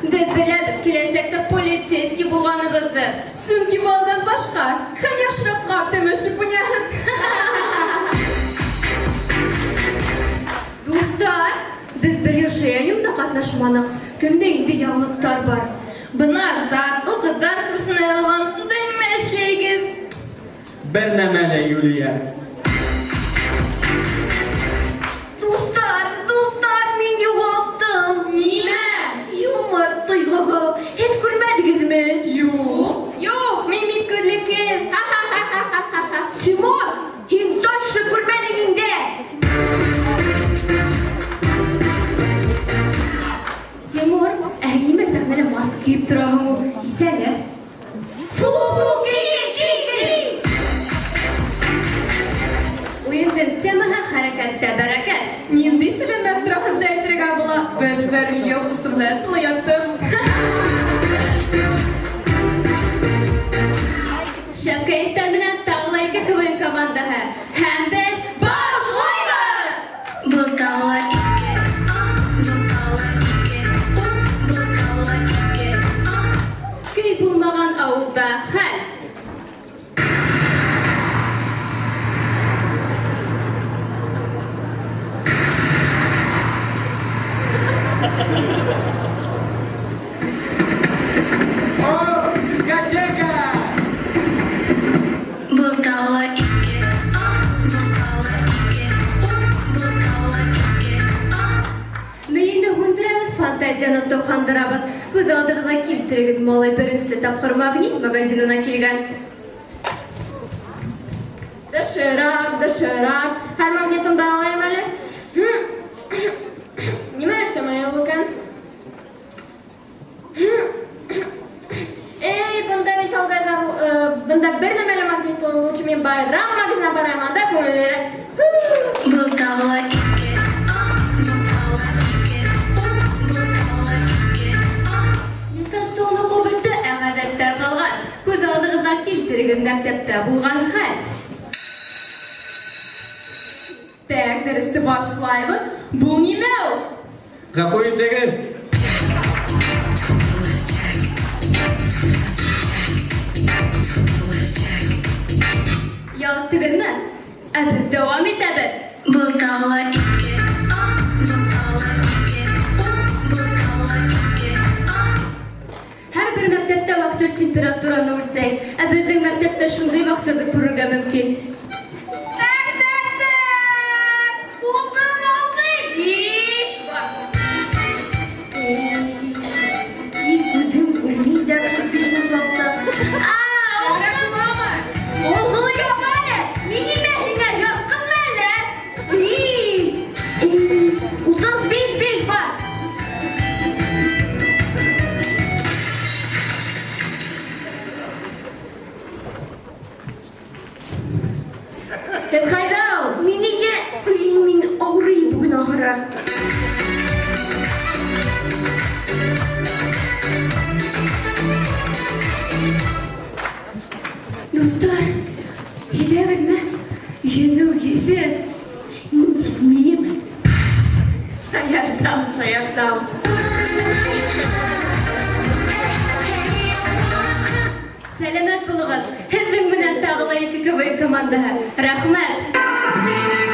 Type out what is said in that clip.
Biz bilemiz kilesekte politsiyski bulganıgızdı. Çünki baldan başqa kim yaxshiroq qart demashib bunyan. Dostlar, biz bir yaşayanımda katlaşmadık. Kimde indi yağlıklar var. Buna zat o kadar personel alan nima ishlaygiz? Bir nemele Yuliya. Dostlar, men yo'qotdim. Nima? Yumurtayı hiç görmediniz mi? Yok, men bitgürlükiz. Timur, hiç saçlı görmedin de. Timur, nime sahnede maske giyip durağımı. Hisseler. Fuhu giy. Oyundan temaha harekette bereket. Nindi silinmem тұрағында айтырға бола. Bir yok usumza yatsılı yattım. Şapka iftarminen tağlayıka kıvayın komandaha. Hem biz başlayız! Bultala ike, bultala ike. Köy bulmağan avulda hal. Oh, diskoteka! Bultala ike, bultala ike. Meyinde hundırabız fantaziyаны toqandırabız. Göz aldığına keltirigin malay birinci tapqır magnet magazinına kelgen. Dışarı. Her magnetim bağlayayım öyle. Nima işlemeye olurken? Bunda misal kadar, bunda bir nemeli magnet olduğu için ben bayram magazine barayman da koyuyorum. Bultala ike, bultala ike. Distansiyonu qobitdi əğədətlər qalğan. Göz aldığına keltirigin məktəbdə bulğan hal. Tek derste başlayalım. Bu nime o? Gafoyu tegir. Yalıttığın mı? Biz devam edebilir. Bultala ike, bultala ike. Her bir məktəbdə vaxtır temperaturanı ölsək, bizдің məktəbdə şunday vaxtırda көрürgə mümkün. Gözüm görmeyi de bir uzakta. Şevre kulağıma. Oğlu yok öyle. Mini mehriler yakın böyle. 35 var. Siz kayda ol. Miniye min ağrıyı bugün ahıra. Dostlar, gidelim mi? Yeni yesin. Gitmeyeyim. Sayaktam. Selamet bulunuz. Hizin minen tağlayıcı kıvayı komandaha. Rahmet. Mini